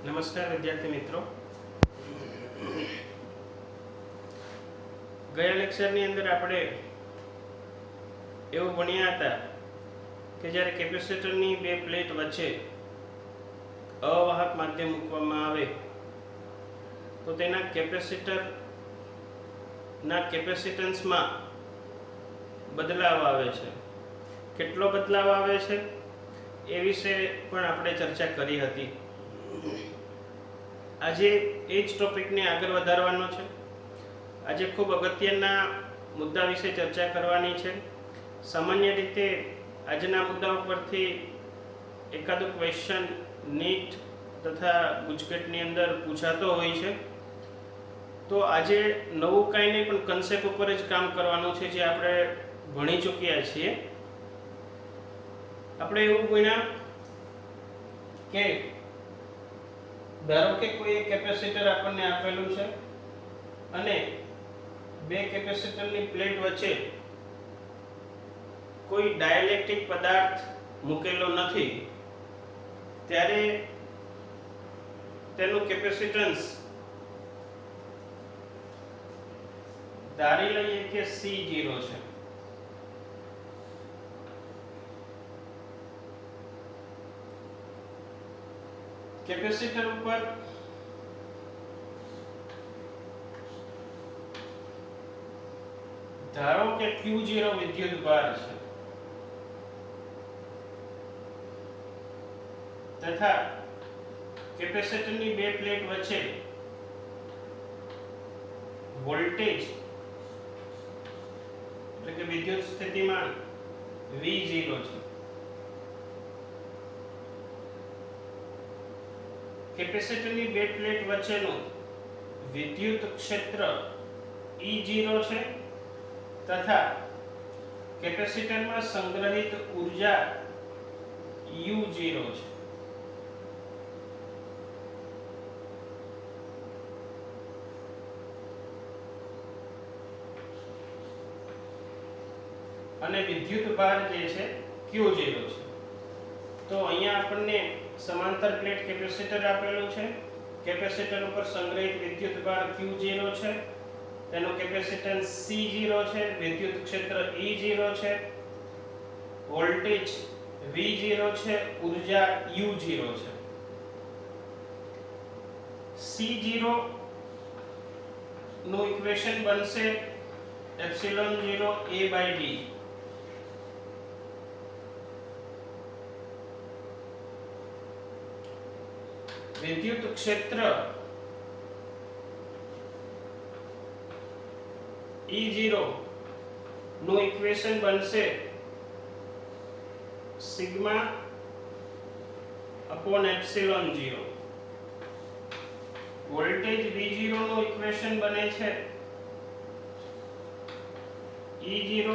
નમસ્કાર વિદ્યાર્થી મિત્રો, ગયા લેક્ચરની અંદર આપણે એવું ભણ્યા હતા કે જ્યારે કેપેસિટરની બે પ્લેટ વચ્ચે અવાહક માધ્યમ મૂકવામાં આવે તો તેના કેપેસિટરના કેપેસિટન્સમાં બદલાવ આવે છે. કેટલો બદલાવ આવે છે એ વિશે પણ આપણે ચર્ચા કરી હતી. આજે એ જ ટોપિકને આગળ વધારવાનો છે. આજે ખૂબ અગત્યના મુદ્દા વિશે ચર્ચા કરવાની છે. સામાન્ય રીતે આજના મુદ્દા ઉપરથી એકાદો ક્વેશ્ચન નીટ તથા ગુજકેટની અંદર પૂછાતો હોય છે. તો આજે નવું કાંઈ નહીં પણ કન્સેપ્ટ ઉપર જ કામ કરવાનું છે જે આપણે ભણી ચૂક્યા છીએ. આપણે એવું ભણ્યા કે ધારો કે કોઈ એક કેપેસિટર આપણને આપેલું છે અને બે કેપેસિટરની પ્લેટ વચ્ચે કોઈ ડાઇલેક્ટ્રિક પદાર્થ મૂકેલો નથી, ત્યારે તેનું કેપેસિટન્સ ધારી લઈએ કે C0 છે. કેપેસિટર ઉપર ધારો કે Q0 વિદ્યુત ભાર છે તથા કેપેસિટરની બે પ્લેટ વચ્ચે વોલ્ટેજ એટલે કે વિદ્યુત સ્થિતિમાન V0 છે. કેપેસિટરની બે પ્લેટ વચ્ચેનું વિદ્યુત ક્ષેત્ર E0 છે તથા કેપેસિટરમાં સંગ્રહિત ઊર્જા U0 છે. અને વિદ્યુત ભાર જે છે Q0 છે. તો અહીંયા આપણને સમાંતર પ્લેટ કેપેસિટર આપેલું છે. કેપેસિટર ઉપર સંગ્રહિત વિદ્યુત ભાર Q0 છે, તેનો કેપેસિટન્સ C0 છે, વિદ્યુત ક્ષેત્ર E0 છે, વોલ્ટેજ V0 છે, ઊર્જા U0 છે. C0 નું ઇક્વેશન બનશે ε0 A/d. વિદ્યુત ક્ષેત્ર E0 નું ઇક્વેશન બનશે સિગ્મા અપોન ε0. વોલ્ટેજ V0 નું ઇક્વેશન બને છે E0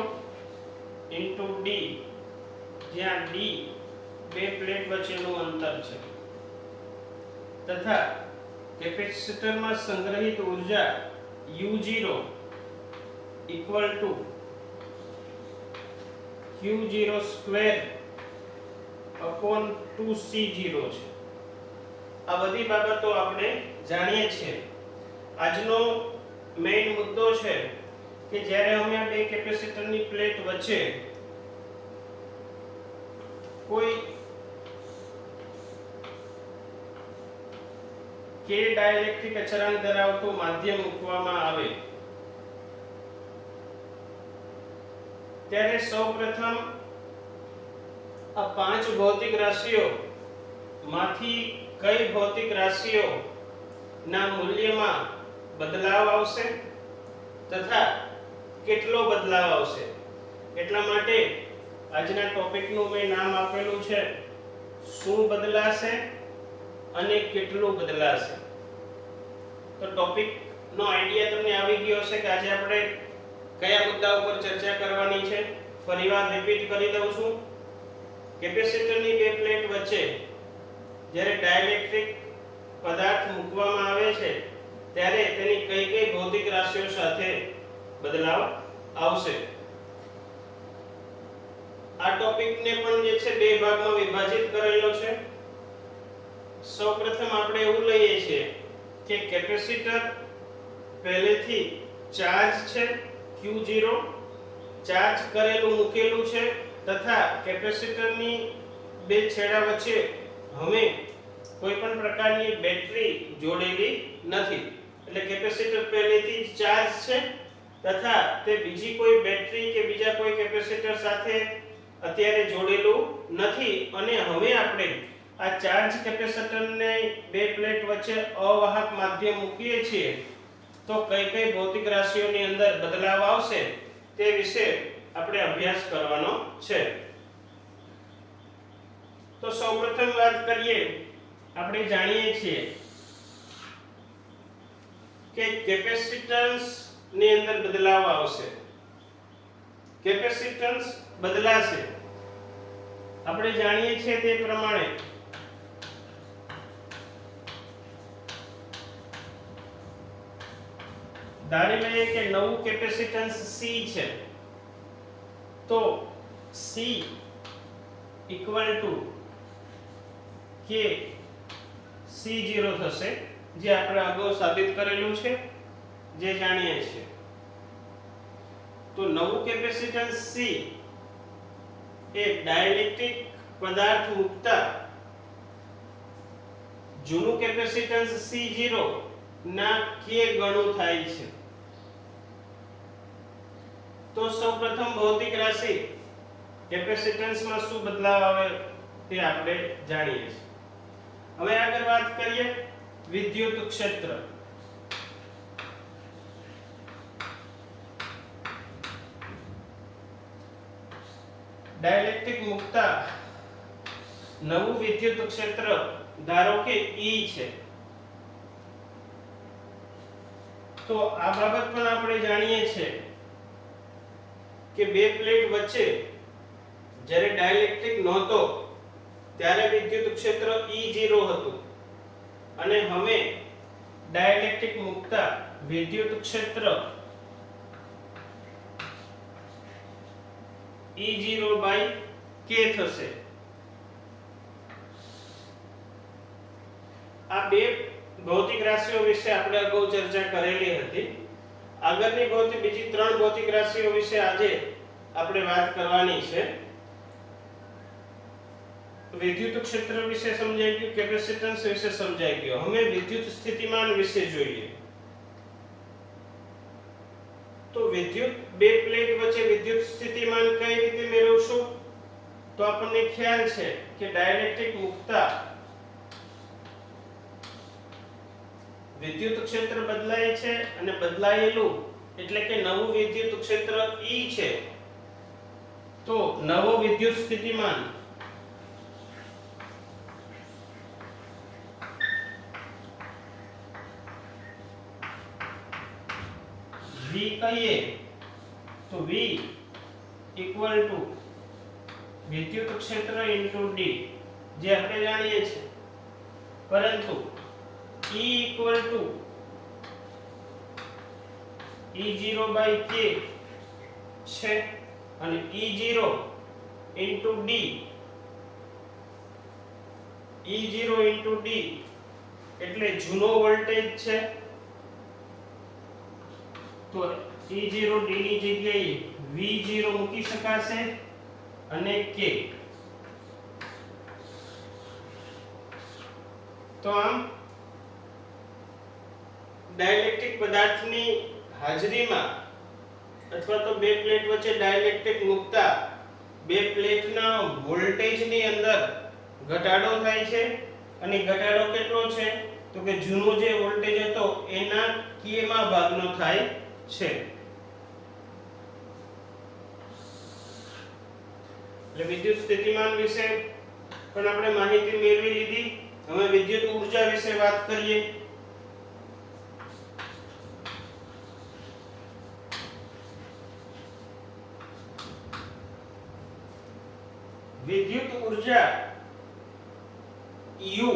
* d, જ્યાં d બે પ્લેટ વચ્ચેનું અંતર છે તથા કેપેસિટરમાં સંગ્રહિત ઊર્જા U0 = Q0² / 2C0 છે. આ બધી બાબતો આપણે જાણીએ છીએ. આજનો મેઇન મુદ્દો છે કે જ્યારે અમે આ બે કેપેસિટરની પ્લેટ વચ્ચે કોઈ કે ડાઇલેક્ટ્રિક અચળાંક ધરાવતું માધ્યમ મૂકવામાં આવે ત્યારે સૌપ્રથમ આ પાંચ ભૌતિક રાશિઓ માંથી કઈ ભૌતિક રાશિઓ ના મૂલ્યમાં બદલાવ આવશે તથા કેટલો બદલાવ આવશે. એટલા માટે આજના ટોપિકનું મેં નામ આપેલું છે શું બદલાશે અને કેટલું બદલાશે. તો ટોપિકનો આઈડિયા તમને આવી ગયો હશે કે આજે આપણે કયા મુદ્દા ઉપર ચર્ચા કરવાની છે. ફરીવાર રિપીટ કરી દઉં છું. કેપેસિટરની બે પ્લેટ વચ્ચે જ્યારે ડાઇલેક્ટ્રિક પદાર્થ મૂકવામાં આવે છે ત્યારે તેની કઈ કઈ ભૌતિક રાશિઓ સાથે બદલાવ આવશે. આ ટોપિકને પણ જે છે બે ભાગમાં વિભાજિત કરેલો છે. સૌપ્રથમ આપણે એવું લઈએ છીએ કે કેપેસિટર પહેલેથી ચાર્જ છે Q0, ચાર્જ કરેલું મૂકેલું છે તથા કેપેસિટરની બે છેડા વચ્ચે હવે કોઈ પણ પ્રકારની બેટરી જોડેલી નથી, એટલે કેપેસિટર પહેલેથી જ ચાર્જ છે તથા તે બીજી કોઈ બેટરી કે બીજા કોઈ કેપેસિટર સાથે અત્યારે જોડેલું નથી અને હવે આપણે આ ચાર્જ કેપેસિટરને બે પ્લેટ વચ્ચે અવાહક માધ્યમ મૂકીએ છીએ તો કઈ કઈ ભૌતિક રાશિઓની અંદર બદલાવ આવશે તે વિશે આપણે અભ્યાસ કરવાનો છે। તો સૌપ્રથમ વાત કરીએ, આપણે જાણીએ છીએ કે કેપેસિટન્સ ની અંદર બદલાવ આવશે, કેપેસિટન્સ બદલાશે। આપણે જાણીએ છીએ તે પ્રમાણે ધારી લઈએ કે નવું કેપેસિટન્સ C છે તો C = K C0 થશે, જે આપણે અગાઉ સાબિત કરેલું છે, જે જાણીએ છીએ। તો નવું કેપેસિટન્સ C એ ડાઇલેક્ટ્રિક પદાર્થ મૂકતા જૂનું કેપેસિટન્સ C0 ના K ગણું થાય છે। તો સૌપ્રથમ ભૌતિક રાશિ કેપેસિટન્સમાં શું બદલાવ આવે તે આપણે જાણીએ છીએ। હવે આગળ વાત કરીએ વિદ્યુત ક્ષેત્ર। ડાઇલેક્ટ્રિક મુક્તા નવું વિદ્યુત ક્ષેત્ર ધારો કે E છે, તો આ બાબત પણ આપણે જાણીએ છીએ કે બે પ્લેટ વચ્ચે જ્યારે ડાઇલેક્ટ્રિક નહોતો ત્યારે વિદ્યુત ક્ષેત્ર E0 હતું અને હવે ડાઇલેક્ટ્રિક મુક્તા વિદ્યુત ક્ષેત્ર E0/K થશે। આ બે ભૌતિક રાશિઓ વિશે આપણે અગાઉ ચર્ચા કરેલી હતી। આગળની બીજી ત્રણ ભૌતિક રાશિઓ વિશે આજે આપણે વાત કરવાની છે। વિદ્યુત ક્ષેત્ર વિશે સમજાઈ ગયું, કેપેસિટન્સ વિશે સમજાઈ ગયું, હવે વિદ્યુત સ્થિતિમાન વિશે જોઈએ। તો વિદ્યુત બે પ્લેટ વચ્ચે વિદ્યુત સ્થિતિમાન કઈ રીતે મેળવશું? તો આપણને ખ્યાલ છે કે ડાઇલેક્ટ્રિક મુક્તા વિદ્યુત ક્ષેત્ર બદલાય છે અને બદલાયેલું એટલે કે નવું વિદ્યુત ક્ષેત્ર E છે, તો નવો વિદ્યુત સ્થિતિમાન V કહીએ તો V = વિદ્યુત ક્ષેત્ર * D, જે આપણે જાણીએ છીએ, પરંતુ E = E0/K છે અને E0 * D, E0 * D એટલે જૂનો વોલ્ટેજ છે, તો E0 D ની જગ્યાએ V0 મૂકી શકાશે અને K। તો આમ ડાઇલેક્ટ્રિક પદાર્થની હાજરીમાં અથવા તો બે પ્લેટ વચ્ચે ડાઇલેક્ટ્રિક મુક્તા બે પ્લેટના વોલ્ટેજની અંદર ઘટાડો થાય છે અને ઘટાડો કેટલો છે તો કે જૂનો જે વોલ્ટેજ હતો એના K માં ભાગનો થાય છે। એટલે વિદ્યુત સ્થિતિમાન વિશે પણ આપણે માહિતી મેળવી લીધી। હવે વિદ્યુત ઊર્જા વિશે વાત કરીએ। વિદ્યુત ઊર્જા U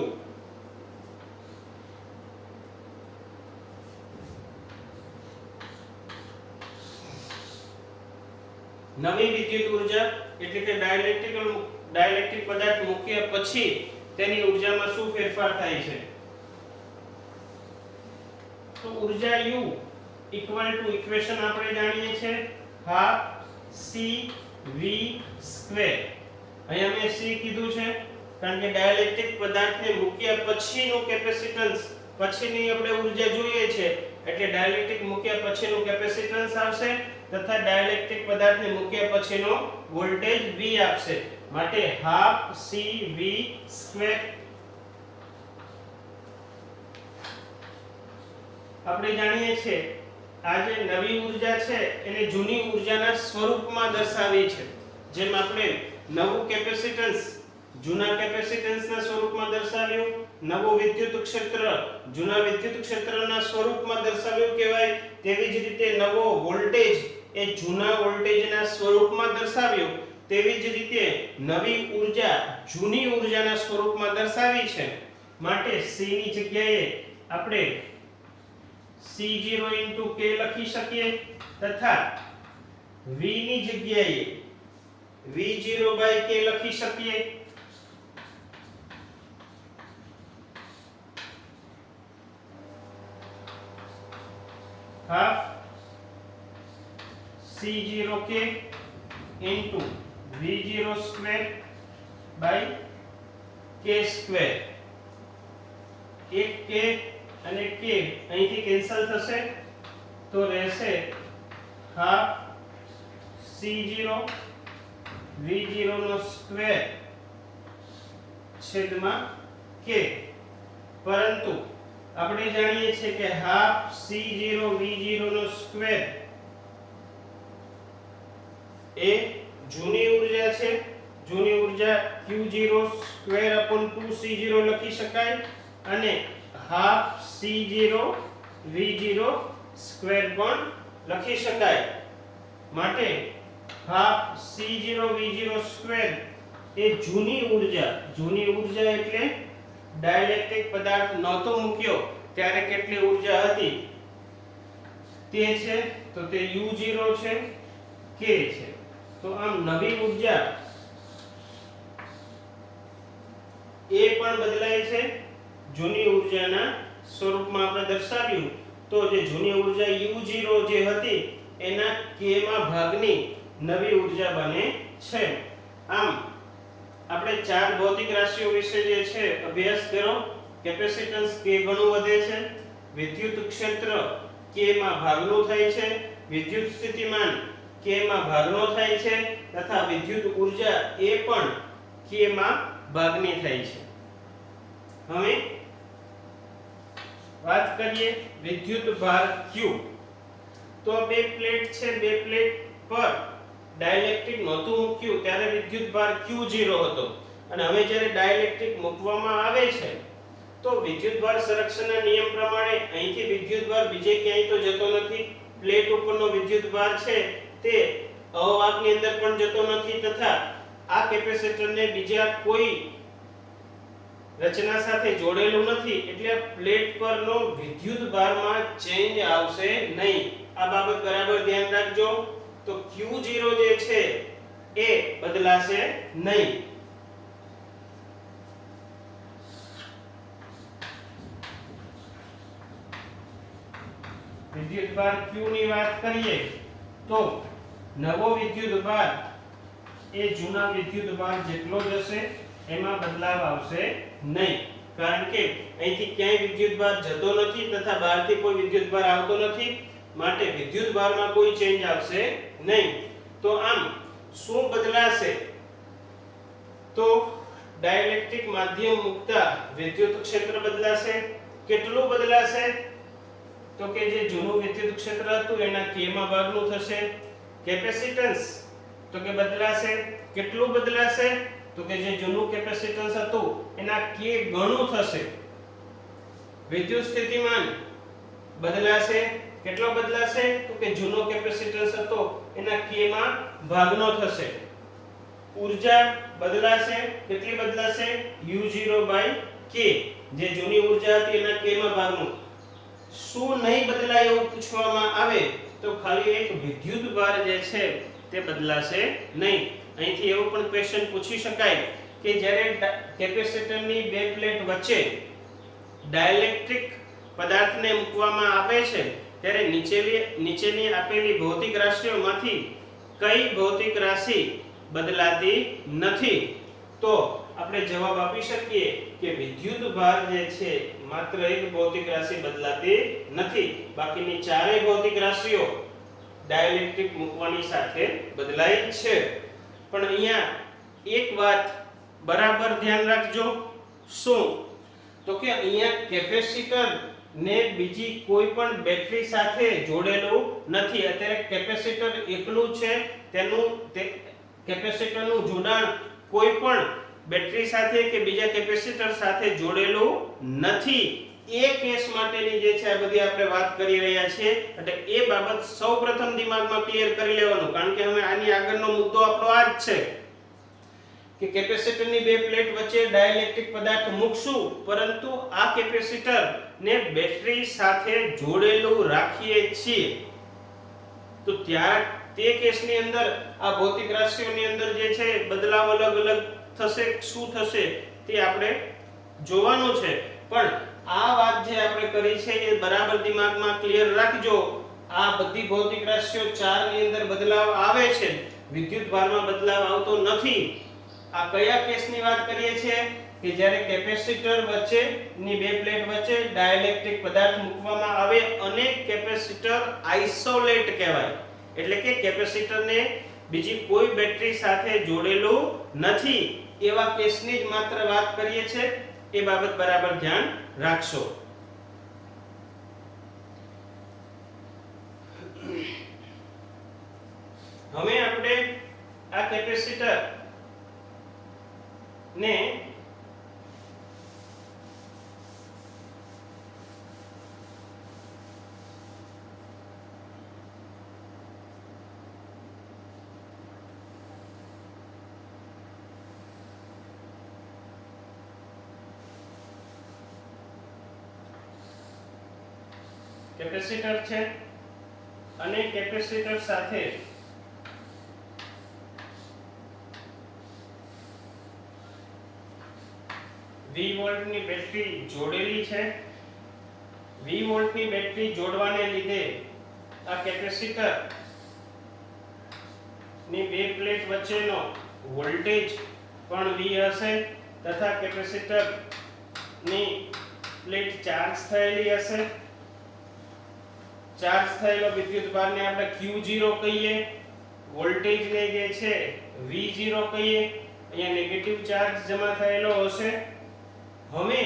નવી વિદ્યુત ઊર્જા એટલે કે ડાઇલેક્ટ્રિક પદાર્થ મૂક્યા પછી તેની ઉર્જામાં શું ફેરફાર થાય છે? તો ઉર્જા U ઇક્વલ ટુ ઇક્વેશન આપણે જાણીએ છીએ હાફ CV સ્ક્વેર. અહીંયા મેં C કીધું છે કારણ કે ડાઇલેક્ટ્રિક પદાર્થને મૂક્યા પછીનું કેપેસિટન્સ, પછીની આપણે ઉર્જા જોઈએ છે એટલે ડાઇલેક્ટ્રિક મૂક્યા પછીનું કેપેસિટન્સ આવશે તથા ડાઇલેક્ટ્રિક પદાર્થને મૂક્યા પછીનો વોલ્ટેજ V આપશે. માટે હાફ CV સ્ક્વેર. આપણે જાણીએ છીએ આ જે નવી ઉર્જા છે એને જૂની ઉર્જાના સ્વરૂપમાં દર્શાવી છે. જેમ આપણે નવું કેપેસિટન્સ જૂના કેપેસિટન્સના સ્વરૂપમાં દર્શાવ્યું, નવું વિદ્યુત ક્ષેત્ર જૂના વિદ્યુત ક્ષેત્રના સ્વરૂપમાં દર્શાવ્યું કહેવાય, તેવી જ રીતે નવો વોલ્ટેજ એ જૂના વોલ્ટેજના સ્વરૂપમાં દર્શાવ્યો, તેવી જ રીતે નવી ઉર્જા જૂની ઉર્જાના સ્વરૂપમાં દર્શાવી છે. માટે C ની જગ્યાએ આપણે C0 * K લખી શકીએ તથા V ની જગ્યાએ V0/K લખી શકીએ. Half C0K into V0 square by K square. એક K અને K અહીંથી કેન્સલ થશે તો રહેશે હાફ C0 V0 નો સ્ક્વેર છેદમાં K. પરંતુ આપણે જાણીએ છીએ કે હાફ C0 V0 નો સ્ક્વેર એ જૂની ઉર્જા છે. જૂની ઉર્જા Q0 સ્ક્વેર upon 2C0 લખી શકાય અને હાફ C0 V0 સ્ક્વેર પણ લખી શકાય. માટે હાફ C0 V0 સ્ક્વેર એ જૂની ઉર્જા એટલે ડાઇલેક્ટ્રિક પદાર્થ નહોતો મૂક્યો ત્યારે કેટલી ઉર્જા હતી તે છે, તો તે U0 છે, K છે. તો આમ નવી ઉર્જા એ પણ બદલાય છે. જૂની ઉર્જાના સ્વરૂપમાં આપણે દર્શાવ્યું તો જે જૂની ઉર્જા U0 જે હતી એના K માં ભાગની નવી ઉર્જા બને છે. આમ આપણે ચાર ભૌતિક રાશિઓ વિશે જે છે અભ્યાસ કર્યો. કેપેસિટન્સ K ગણું વધે છે, વિદ્યુત ક્ષેત્ર K માં ભાગનું થાય છે, વિદ્યુત સ્થિતિમાન K માં ભાગનો થાય છે તથા વિદ્યુત ઉર્જા એ પણ K માં ભાગની થાય છે. હવે વાત કરીએ વિદ્યુત ભાર Q. તો બે પ્લેટ છે, બે પ્લેટ પર ડાઇલેક્ટ્રિક નહોતું મૂક્યું ત્યારે વિદ્યુત ભાર Q0 હતો અને હવે જ્યારે ડાઇલેક્ટ્રિક મૂકવામાં આવે છે તો વિદ્યુત ભાર સંરક્ષણના નિયમ પ્રમાણે અહીંથી વિદ્યુત ભાર બીજે ક્યાંય તો જતો નથી. પ્લેટ ઉપરનો વિદ્યુત ભાર છે તે અવાહકની અંદર પણ જતો નથી તથા આ કેપેસિટરને બીજા કોઈ રચના સાથે જોડેલું નથી એટલે પ્લેટ પરનો વિદ્યુત ભારમાં ચેન્જ આવશે નહીં. આ બાબત બરાબર ધ્યાન રાખજો. તો Q0 જે છે એ બદલાશે નહીં. વિદ્યુત ભાર Q ની વાત કરીએ તો નવો વિદ્યુત ભાર એ જૂના વિદ્યુત ભાર જેટલો જ હશે, એમાં બદલાવ આવશે નહીં. કારણ કે અહીંથી ક્યાંય વિદ્યુત ભાર જતો નથી તથા બહારથી કોઈ વિદ્યુત ભાર આવતો નથી. માટે વિદ્યુત ભારમાં કોઈ ચેન્જ આવશે નહીં. તો આમ શું બદલાશે? તો ડાઇલેક્ટ્રિક માધ્યમ મુકતા વિદ્યુત ક્ષેત્ર બદલાશે. કેટલું બદલાશે? તો કે જે જૂનું વિદ્યુત ક્ષેત્ર હતું એના K માં ભાગનું થશે. કેપેસિટન્સ તો કે બદલાશે. કેટલું બદલાશે? તો કે જે જૂનું કેપેસિટન્સ હતું એના K ગણું થશે. વિદ્યુત સ્થિતિમાન બદલાશે. કેટલો બદલાશે? તો કે જૂનો કેપેસિટન્સ હતો એના K માં ભાગનો થશે. ઉર્જા બદલાશે. કેટલી બદલાશે? U0/K. જે જૂની ઉર્જા હતી એના K માં ભાગનું. શું નહીં બદલાય એવું પૂછવામાં આવે તો ખાલી એક વિદ્યુત ભાર જે છે તે બદલાશે નહીં. અહીંથી એવો પણ ક્વેશ્ચન પૂછી શકાય કે જ્યારે કેપેસિટરની બે પ્લેટ વચ્ચે ડાઇલેક્ટ્રિક પદાર્થને મૂકવામાં આવે છે ત્યારે નીચેની આપેલી ભૌતિક રાશિઓમાંથી કઈ ભૌતિક રાશિ બદલાતી નથી? તો આપણે જવાબ આપી શકીએ કે વિદ્યુત ભાર જે છે માત્ર એક ભૌતિક રાશિ બદલાતી નથી, બાકીની ચારેય ભૌતિક રાશિઓ ડાઇલેક્ટ્રિક મૂકવાની સાથે બદલાય છે. પણ અહીંયા એક વાત બરાબર ધ્યાન રાખજો. શું? તો કે અહીંયા કેપેસિટર ને બીજી કોઈ પણ બેટરી સાથે જોડેલું નથી. અત્યારે કેપેસિટર એકલું છે, કેપેસિટરનું જોડાણ કોઈ પણ બેટરી સાથે કે બીજા કેપેસિટર સાથે જોડેલું નથી. એ કેસ માટેની જે છે આ બધી આપણે વાત કરી રહ્યા છીએ, એટલે એ બાબત સૌપ્રથમ દિમાગમાં ક્લિયર કરી લેવાનું, કારણ કે હવે આની આગળનો મુદ્દો આપણો આ જ છે કે કેપેસિટરની બે પ્લેટ વચ્ચે ડાઇલેક્ટ્રિક પદાર્થ મૂકશું, પરંતુ આ કેપેસિટર ને બેટરી સાથે જોડેલું રાખીએ છીએ. તો તે કેસની અંદર આ ભૌતિક રાશિઓની અંદર જે છે બદલાવ અલગ અલગ થશે. શું થશે તે આપણે જોવાનું છે. પણ આ વાત જે આપણે કરી છે એ બરાબર દિમાગમાં ક્લિયર રાખજો. આ બધી ભૌતિક રાશિઓ ચારની અંદર બદલાવ આવે છે, વિદ્યુત ભારમાં બદલાવ આવતો નથી. આ કયા કેસની વાત કરીએ છીએ કે જ્યારે કેપેસિટર વચ્ચેની બે પ્લેટ વચ્ચે ડાઇલેક્ટ્રિક પદાર્થ મૂકવામાં આવે અને કેપેસિટર આઇસોલેટ કહેવાય, એટલે કે કેપેસિટરને બીજી કોઈ બેટરી સાથે જોડેલું નથી. એવા કેસની જ માત્ર વાત કરીએ છીએ. એ બાબત બરાબર ધ્યાન રાખશો. હવે આપણે આ કેપેસિટર ને કેપેસિટર છે અને કેપેસિટર સાથે V વોલ્ટની બેટરી જોડેલી છે. V વોલ્ટની બેટરી જોડવાને લીધે આ કેપેસિટર ની બે પ્લેટ વચ્ચેનો વોલ્ટેજ પણ V હશે તથા કેપેસિટર ની પ્લેટ ચાર્જ થયેલી હશે. ચાર્જ થયેલો વિદ્યુત ભારને આપણે Q0 કહીએ, વોલ્ટેજને જે છે V0 કહીએ. અહીંયા નેગેટિવ ચાર્જ જમા થયેલો હશે. હવે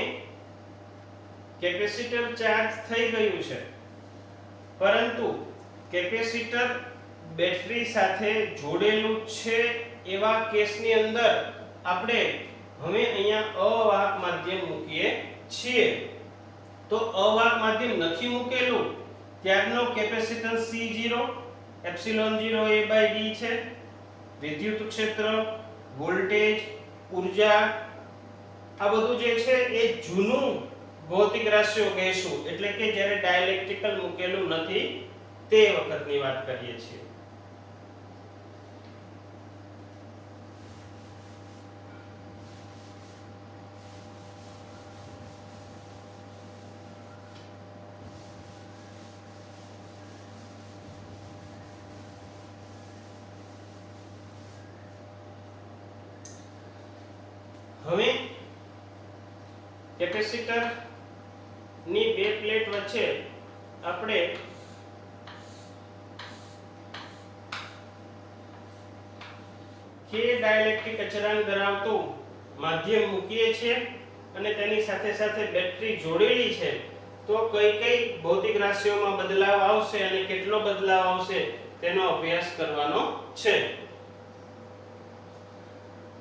કેપેસિટર ચાર્જ થઈ ગયું છે, પરંતુ કેપેસિટર બેટરી સાથે જોડેલું છે. એવા કેસની અંદર આપણે હવે અહીંયા અવાહક માધ્યમ મૂકીએ છીએ. તો અવાહક માધ્યમ નથી મૂકેલું ત્યારનો કેપેસિટન્સ C0 ε0 A/d છે. વિદ્યુત ક્ષેત્ર, વોલ્ટેજ, ઉર્જા આ બધું જે છે એ જૂનું ભૌતિક રાશિઓ કહેશું, એટલે કે જ્યારે ડાઇલેક્ટ્રિકલ મૂકેલું નથી તે વખતની વાત કરીએ છીએ. હવે કેપેસિટર ની બે પ્લેટ વચ્ચે આપણે કે ડાઇલેક્ટ્રિક અચળાંક ધરાવતું માધ્યમ મૂકીએ છીએ અને તેની સાથે સાથે બેટરી જોડેલી છે. તો કઈ કઈ ભૌતિક રાશિઓમાં બદલાવ આવશે અને કેટલો બદલાવ આવશે તેનો અભ્યાસ કરવાનો છે.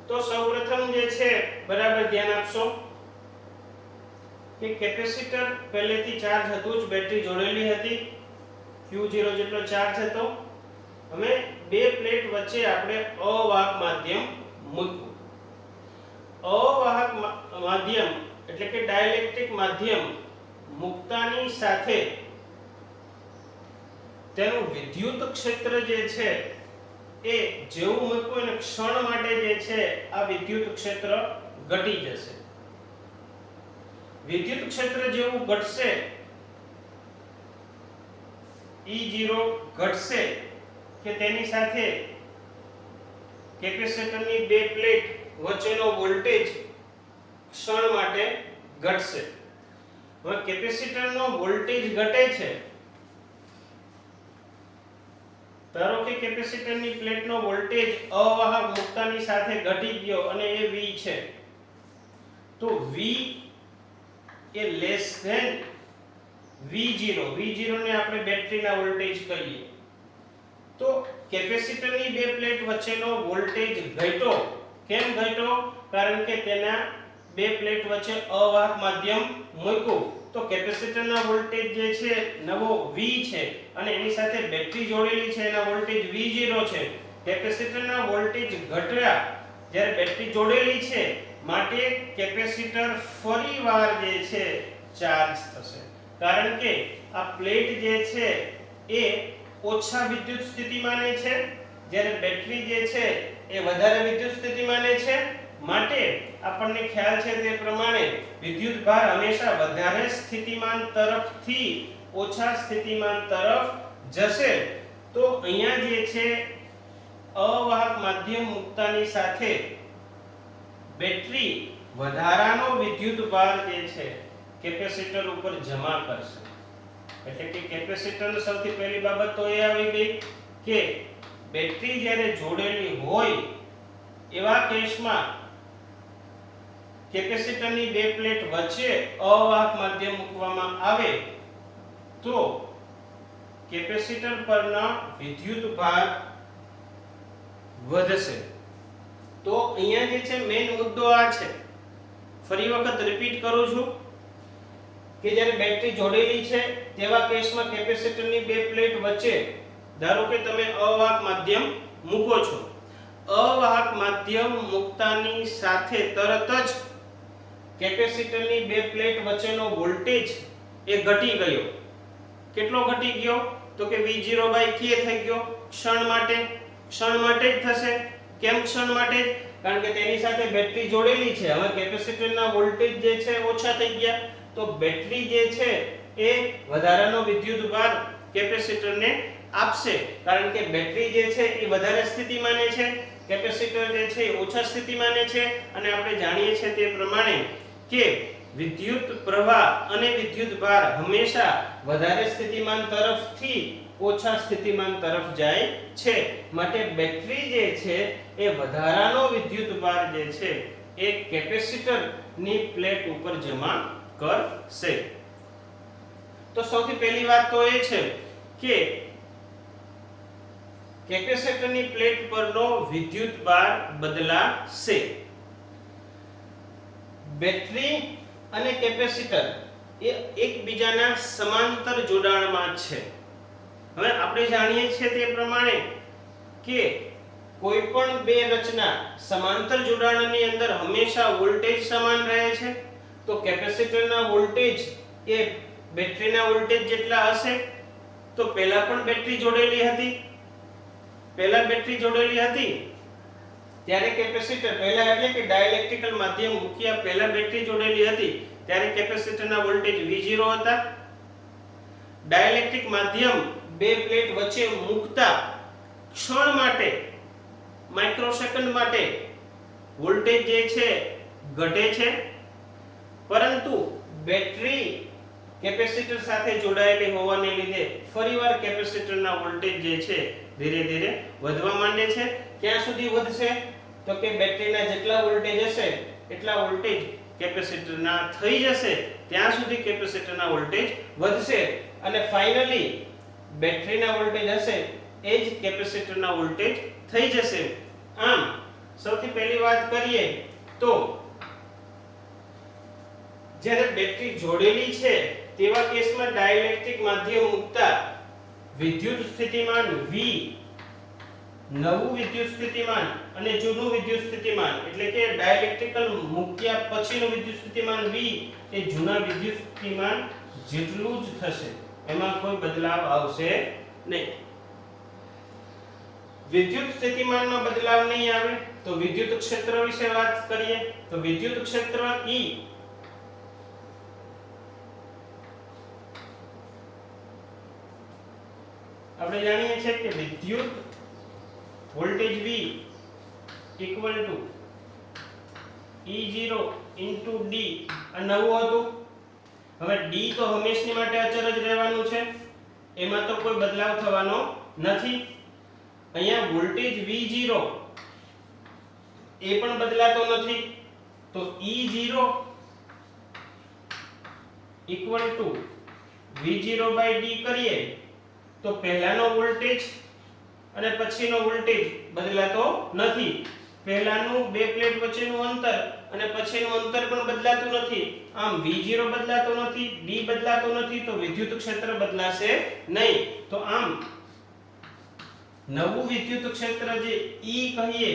તો સૌપ્રથમ જે છે બરાબર ધ્યાન આપશો કે કેપેસિટર પહેલેથી ચાર્જ હતું જ, બેટરી જોડેલી હતી, Q0 જેટલો ચાર્જ હતો. હવે બે પ્લેટ વચ્ચે આપણે અવાહક માધ્યમ મૂક્યું. અવાહક માધ્યમ એટલે કે ડાઇલેક્ટ્રિક માધ્યમ મૂકતાની સાથે તેનું વિદ્યુત ક્ષેત્ર જે છે એ જેવું મૂક્યું એને ક્ષણ માટે જે છે આ વિદ્યુત ક્ષેત્ર ઘટી જશે. વિદ્યુત ક્ષેત્ર જેવું ઘટશે, E0 ઘટશે કે તેની સાથે કેપેસિટરની બે પ્લેટ વચ્ચેનો વોલ્ટેજ ક્ષણ માટે ઘટશે. હવે કેપેસિટરનો વોલ્ટેજ ઘટે છે, ધારો કે કેપેસિટરની પ્લેટનો વોલ્ટેજ અવાહક મુક્તાની સાથે ઘટી ગયો અને એ V છે, તો V એ લેસ ધેન V0. V0 ને આપણે બેટરીના વોલ્ટેજ કહીએ. તો કેપેસિટરની બે પ્લેટ વચ્ચેનો વોલ્ટેજ ઘટ્યો. કેમ ઘટ્યો? કારણ કે તેના બે પ્લેટ વચ્ચે અવાહક માધ્યમ મૂક્યું. તો કેપેસિટરના વોલ્ટેજ જે છે નવો V છે અને એની સાથે બેટરી જોડેલી છે, એના વોલ્ટેજ V0 છે. કેપેસિટરના વોલ્ટેજ ઘટ્યા જ્યારે બેટરી જોડેલી છે, માટે કેપેસિટર ફરીવાર જે છે ચાર્જ થશે. કારણ કે આ પ્લેટ જે છે એ ઓછા વિદ્યુત સ્થિતિમાને છે, જ્યારે બેટરી જે છે એ વધારે વિદ્યુત સ્થિતિમાને છે. માટે આપણને ખ્યાલ છે તે પ્રમાણે વિદ્યુત ભાર હંમેશા વધારે સ્થિતિમાન તરફથી ઓછા સ્થિતિમાન તરફ જશે. તો અહીંયા જે છે અવાહક માધ્યમ મુક્તાની સાથે બેટરી વધારાનો વિદ્યુત ભાર જે છે કેપેસિટર ઉપર જમા કરશે. એટલે કે કેપેસિટરની સૌથી પહેલી બાબત તો એ આવી ગઈ કે બેટરી જ્યારે જોડેલી હોય એવા કેસમાં કેપેસિટરની બે પ્લેટ વચ્ચે અવાહક માધ્યમ મૂકવામાં આવે તો કેપેસિટર પરના વિદ્યુત ભાર વધશે. તો અહીંયા જે છે મેઈન મુદ્દો આ છે. ફરી વખત રિપીટ કરું છું કે જ્યારે બેટરી જોડેલી છે તેવા કેસમાં કેપેસિટરની બે પ્લેટ વચ્ચે ધારો કે તમે અવાહક માધ્યમ મૂકો છો. અવાહક માધ્યમ મૂકતાની સાથે તરત જ કેપેસિટરની બે પ્લેટ વચ્ચેનો વોલ્ટેજ એ ઘટી ગયો. કેટલો ઘટી ગયો? તો કે V0/K થઈ ગયો. ક્ષણ માટે જ થશે. કેમ ક્ષણ માટે? કારણ કે તેની સાથે બેટરી જોડેલી છે. હવે કેપેસિટરના વોલ્ટેજ જે છે ઓછા થઈ ગયા, તો બેટરી જે છે એ વધારાનો વિદ્યુત ભાર કેપેસિટરને આપશે. કારણ કે બેટરી જે છે એ વધારે સ્થિતિમાને છે, કેપેસિટર જે છે એ ઓછા સ્થિતિમાને છે. અને આપણે જાણીએ છીએ તે પ્રમાણે કે વિદ્યુત પ્રવાહ અને વિદ્યુત ભાર હંમેશા વધારે સ્થિતિમાન તરફથી ઓછા સ્થિતિમાન તરફ જાય છે. માટે બેટરી જે છે એ વધારાનો વિદ્યુત ભાર જે છે એ કેપેસિટરની પ્લેટ ઉપર જમા કરશે. તો સૌથી પહેલી વાત તો એ છે કે કેપેસિટરની પ્લેટ પરનો વિદ્યુત ભાર બદલાશે. બેટરી અને કેપેસિટર એ એકબીજાના સમાંતર જોડાણમાં છે. હવે આપણે જાણીએ છીએ તે પ્રમાણે કે કોઈ પણ બે રચના સમાંતર જોડાણની અંદર હંમેશા વોલ્ટેજ સમાન રહે છે. તો કેપેસિટરના વોલ્ટેજ એ બેટરીના વોલ્ટેજ જેટલા હશે. તો પહેલા પણ બેટરી જોડેલી હતી, ત્યારે કેપેસિટર પહેલા એટલે કે ડાઇલેક્ટ્રિકલ માધ્યમ મૂક્યા પહેલા બેટરી જોડેલી હતી ત્યારે કેપેસિટરના વોલ્ટેજ V0 હતા. ડાઇલેક્ટ્રિક માધ્યમ બે પ્લેટ વચ્ચે મૂકતા ક્ષણ માટે માઇક્રોસેકન્ડ માટે વોલ્ટેજ જે છે ઘટે છે, પરંતુ બેટરી કેપેસિટર સાથે જોડાયેલી હોવાને લીધે ફરીવાર કેપેસિટરના વોલ્ટેજ જે છે ધીરે ધીરે વધવા માંડે છે. ક્યાં સુધી વધશે? તો કે બેટરીના જેટલા વોલ્ટેજ હશે એટલા વોલ્ટેજ કેપેસિટરના થઈ જશે. ત્યાં સુધી કેપેસિટરના વોલ્ટેજ વધશે અને ફાઇનલી બેટરીના વોલ્ટેજ હશે એ જ કેપેસિટરના વોલ્ટેજ થઈ જશે. આમ સૌથી પહેલી વાત કરીએ તો જ્યારે બેટરી જોડેલી છે તેવા કેસમાં ડાઇલેક્ટ્રિક માધ્યમ મૂકતા વિદ્યુત સ્થિતિમાન V, નવું વિદ્યુત સ્થિતિમાન અને જૂનું વિદ્યુત સ્થિતિમાન એટલે કે ડાઇલેક્ટ્રિકલ મૂક્યા પછીનું વિદ્યુત સ્થિતિમાન V એ જૂના વિદ્યુત સ્થિતિમાન જેટલું જ થશે. એમાં કોઈ બદલાવ આવશે નહીં. વિદ્યુત સ્થિતિમાનમાં બદલાવ નહીં આવે તો વિદ્યુત ક્ષેત્ર વિશે વાત કરીએ તો વિદ્યુત ક્ષેત્ર E આપણે જાણીએ છીએ કે વિદ્યુત voltage V equal to E0 into D આ નવું હતું. હવે D તો હંમેશની માટે અચળ જ રહેવાનું છે, એમાં તો કોઈ બદલાવ થવાનો નથી. અહીંયા વોલ્ટેજ V0 એ પણ બદલાતો નથી, તો E0 ઇક્વલ ટુ V0/D કરીએ તો પહેલાનો વોલ્ટેજ અને પછીનો વોલ્ટેજ બદલાતો નથી. પહેલાનું બે પ્લેટ વચ્ચેનું અંતર અને પછીનું અંતર પણ બદલાતું નથી. આમ V0 બદલાતો નથી, D બદલાતો નથી, તો વિદ્યુત ક્ષેત્ર બદલાશે નહીં. તો આમ નવું વિદ્યુત ક્ષેત્ર જે E કહીએ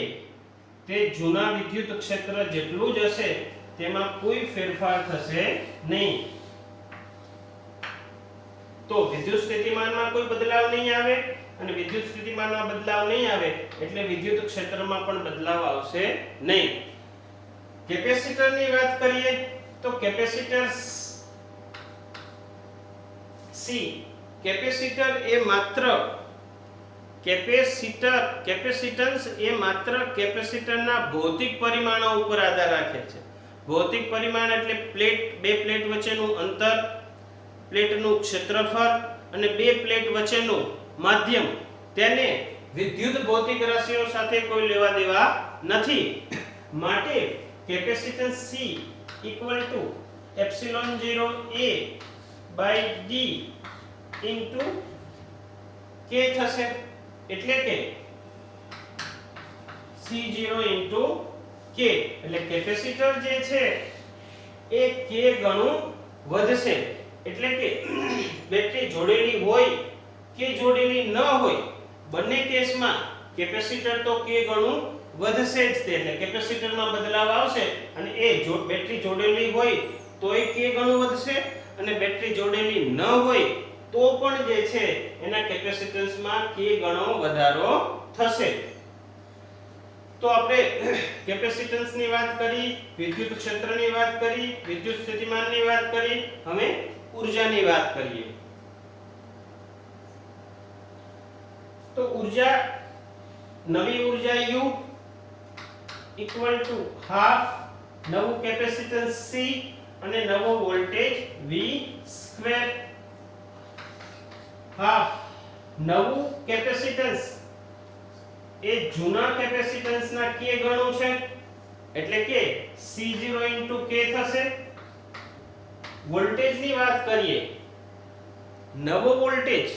તે જૂના વિદ્યુત ક્ષેત્ર જેટલું જ હશે, તેમાં કોઈ ફેરફાર થશે નહીં. તો વિદ્યુત સ્થિતિમાનમાં કોઈ બદલાવ નહીં આવે અને વિદ્યુત સ્થિતિમાનમાં બદલાવ નહીં આવે એટલે વિદ્યુત ક્ષેત્રમાં પણ બદલાવ આવશે નહીં. કેપેસિટરની વાત કરીએ તો કેપેસિટર C કેપેસિટર એ માત્ર કેપેસિટન્સ એ માત્ર કેપેસિટરના ભૌતિક પરિમાણો ઉપર આધાર રાખે છે. ભૌતિક પરિમાણ એટલે બે પ્લેટ વચ્ચેનું અંતર, પ્લેટનું ક્ષેત્રફળ અને બે પ્લેટ વચ્ચેનું માધ્યમ. તેને વિદ્યુત ભૌતિક રાશિઓ સાથે કોઈ લેવા દેવા નથી. માટે capacitance C equal to ε0A/D into K થશે. એટલે કે C0 ઇન્ટુ K. એટલે કેપેસિટર જે છે એ K ગણું વધશે. એટલે કે બેટરી જોડેલી હોય કે જોડેલી ન હોય, બંને કેસમાં કેપેસિટર તો K ગણું વધશે જ. તે એટલે કેપેસિટરમાં બદલાવ આવશે અને એ બેટરી જોડેલી હોય તોય K ગણું વધશે અને બેટરી જોડેલી ન હોય તો પણ જે છે એના કેપેસિટન્સમાં K ગણો વધારો થશે. તો આપણે કેપેસિટન્સની વાત કરી, વિદ્યુત ક્ષેત્રની વાત કરી, વિદ્યુત સ્થિતિમાનની વાત કરી, હવે ઊર્જાની વાત કરીએ. તો ઊર્જા, નવી ઊર્જા U ઇક્વલ ટુ હાફ નવું કેપેસિટન્સ C અને નવો વોલ્ટેજ V સ્ક્વેર. હાફ નવું કેપેસિટન્સ એ જૂના કેપેસિટન્સના K ગણું છે, એટલે કે C0 ઇન્ટુ K થશે. વોલ્ટેજની વાત કરીએ, નવો વોલ્ટેજ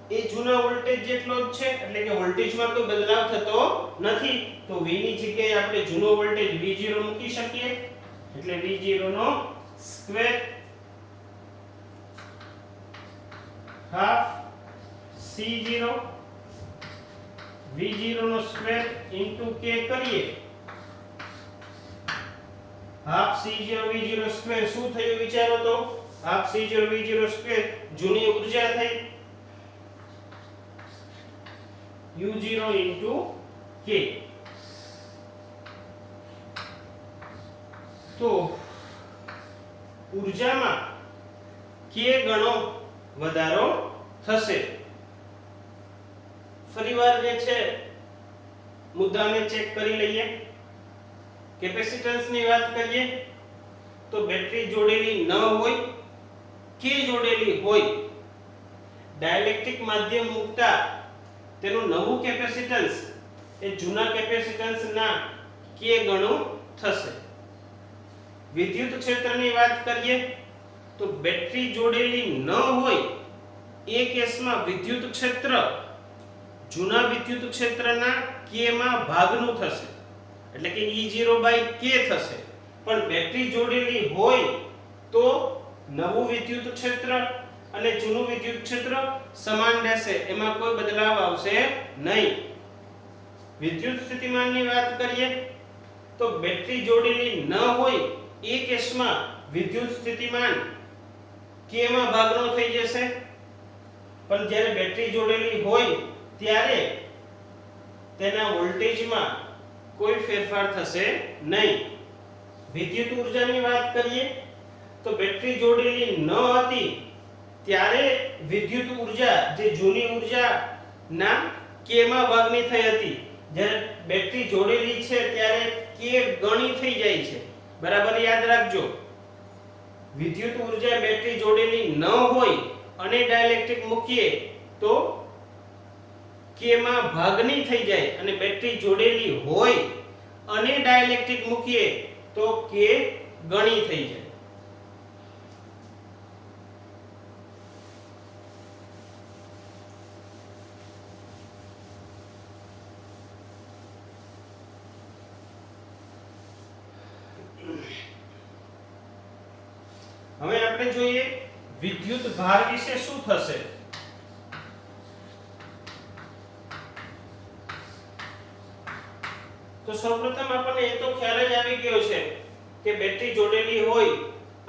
એ જૂના વોલ્ટેજ જેટલો જ છે, એટલે કે વોલ્ટેજમાં કોઈ બદલાવ થતો નથી. તો V ની જગ્યાએ આપણે જૂનો વોલ્ટેજ V0 મૂકી શકીએ. એટલે V0 નો સ્ક્વેર હાફ C0 V0 નો સ્ક્વેર ઇન્ટુ K કરીએ. હાફ C0 V0 સ્ક્વેર શું થયું વિચારો તો. હાફ C0 V0 સ્ક્વેર જૂની ઊર્જા થઈ U0 ઇન્ટુ K. તો ઊર્જામાં K ગણો વધારો થશે. ફરીવાર જે છે મુદ્દાને ચેક કરી લઈએ. કેપેસિટન્સની વાત કરીએ તો બેટરી જોડેલી ન હોય કે જોડેલી હોય, ડાઇલેક્ટ્રિક માધ્યમ મૂકતા તેનું નવું કેપેસિટન્સ એ જૂના કેપેસિટન્સના K ગણું થશે. વિદ્યુત ક્ષેત્રની વાત કરીએ તો બેટરી જોડેલી ન હોય એ કેસમાં વિદ્યુત ક્ષેત્ર જૂના વિદ્યુત ક્ષેત્રના K માં ભાગનું થશે, એટલે કે E0/K થશે. પણ બેટરી જોડેલી હોય તો નવું વિદ્યુત ક્ષેત્ર અને જૂનું વિદ્યુત ક્ષેત્ર સમાન રહેશે, એમાં કોઈ બદલાવ આવશે નહીં. વિદ્યુત સ્થિતિમાનની વાત કરીએ તો બેટરી જોડેલી ન હોય એ કેસમાં વિદ્યુત સ્થિતિમાન K માં ભાગનો થઈ જશે. પણ જ્યારે બેટરી જોડેલી હોય ત્યારે તેના વોલ્ટેજમાં કોઈ ફેરફાર થશે નહીં. વિદ્યુત ઊર્જાની વાત કરીએ તો બેટરી જોડેલી ન હતી ત્યારે વિદ્યુત ઊર્જા જે જૂની ઊર્જાના k માં ભાગની થઈ હતી. જ્યારે બેટરી જોડેલી છે ત્યારે k ગણી થઈ જાય છે. બરાબર યાદ રાખજો. વિદ્યુત ઊર્જા બેટરી જોડેલી ન હોય અને ડાઇલેક્ટ્રિક મૂકીએ તો k માં ભાગની થઈ જાય, અને બેટરી જોડેલી હોય અને ડાઇલેક્ટ્રિક મૂકીએ તો k ગણી થઈ જાય. હવે આપણે જોઈએ વિદ્યુત ભાર વિશે શું થશે. તો સૌપ્રથમ આપણને એ તો ખ્યાલ જ આવી ગયો છે કે બેટરી જોડેલી હોય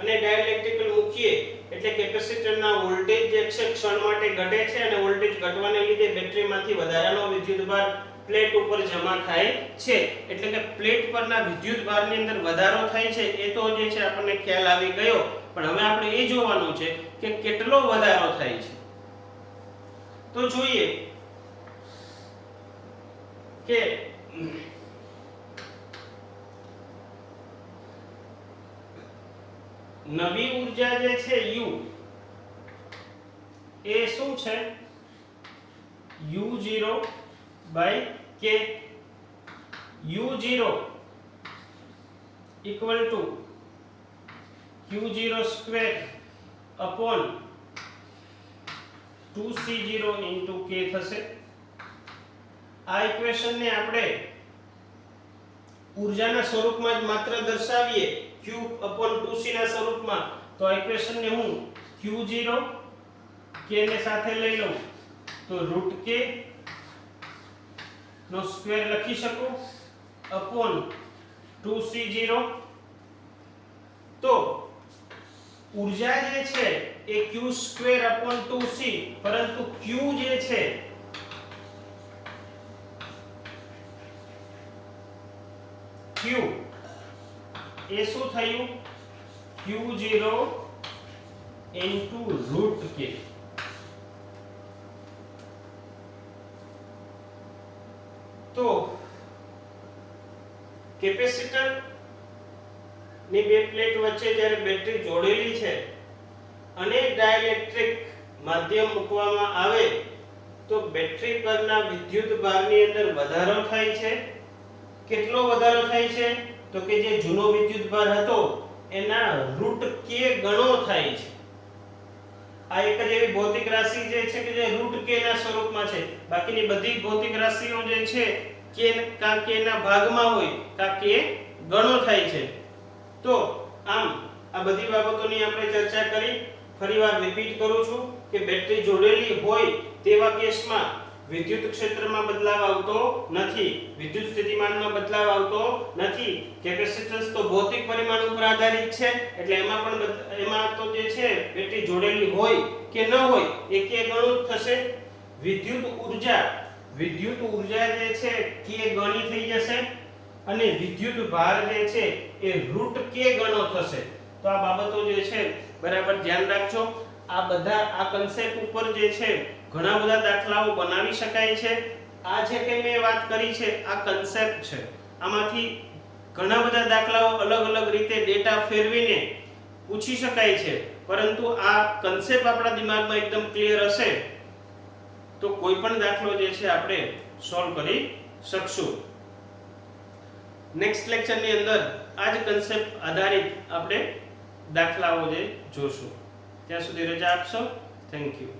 અને ડાઇલેક્ટ્રિકલ મૂકીએ એટલે કેપેસિટરના વોલ્ટેજ જે છે ક્ષણ માટે ઘટે છે, અને વોલ્ટેજ ઘટવાને લીધે બેટરીમાંથી વધારાનો વિદ્યુતભાર પ્લેટ ઉપર જમા થાય છે. એટલે કે પ્લેટ પરના વિદ્યુતભારની અંદર વધારો થાય છે એ તો જે છે આપણને ખ્યાલ આવી ગયો. પણ હવે આપણે એ જોવાનું છે કે કેટલો વધારો થાય છે. તો જોઈએ કે નવી ઊર્જા જે છે U એ શું છે U0 by K. U0 equal to Q0 square upon 2C0 into K થશે. આ ઇક્વેશન ને આપણે ઊર્જાના સ્વરૂપમાં જ માત્ર દર્શાવીએ Q upon 2C ના સ્વરૂપમાં, તો આ ઇક્વેશન ને હું Q0 K ને સાથે લઈ લઉં તો √K નો સ્ક્વેર લખી શકું upon 2C0. તો ઊર્જા જે છે એ Q સ્ક્વેર upon 2C, પરંતુ Q જે છે Q એ શું થયું Q0 into √K. તો કેપેસિટર ની બે પ્લેટ વચ્ચે જ્યારે બેટરી જોડેલી છે અને ડાઇલેક્ટ્રિક માધ્યમ મૂકવામાં આવે તો બેટરી પરના વિદ્યુત ભારની અંદર વધારો થાય છે. કેટલો વધારો થાય છે તો કે જે જૂનો વિદ્યુત ભાર હતો એના √K ગણો થાય છે. આ એક જ એવી ભૌતિક રાશિ જે છે કે જે √K ના સ્વરૂપમાં છે. બાકીની બધી ભૌતિક રાશિઓ જે છે K કા K ના ભાગમાં હોય કા K ગણો થાય છે. તો આમ આ બધી બાબતોની આપણે ચર્ચા કરી. ફરીવાર રિપીટ કરું છું કે બેટરી જોડેલી હોય તેવા કેસમાં વિદ્યુત ક્ષેત્રમાં બદલાવ આવતો નથી, વિદ્યુત સ્થિતિમાનમાં બદલાવ આવતો નથી. કેપેસિટન્સ તો ભૌતિક પરિમાણ ઉપર આધારિત છે, એટલે એમાં તો જે છે બેટરી જોડેલી હોય કે ન હોય એ K ગણું જ થશે. વિદ્યુત ઊર્જા જે છે K ગણી થઈ જશે અને વિદ્યુત ભાર જે છે એ √K ગણો થશે. તો આ બાબતો જે છે બરાબર ધ્યાન રાખજો. આ કન્સેપ્ટ ઉપર જે છે ઘણા બધા દાખલાઓ બનાવી શકાય છે. આ જે કે મેં વાત કરી છે આ કન્સેપ્ટ છે. આમાંથી ઘણા બધા દાખલાઓ અલગ અલગ રીતે ડેટા ફેરવીને પૂછી શકાય છે, પરંતુ આ કન્સેપ્ટ આપણા દિમાગમાં એકદમ ક્લિયર હશે તો કોઈ પણ દાખલો જે છે આપણે સોલ્વ કરી શકશું. નેક્સ્ટ લેક્ચરની અંદર આ જ કન્સેપ્ટ આધારિત આપણે દાખલાઓ જે જોશું. ત્યાં સુધી રજા આપશો. Thank you.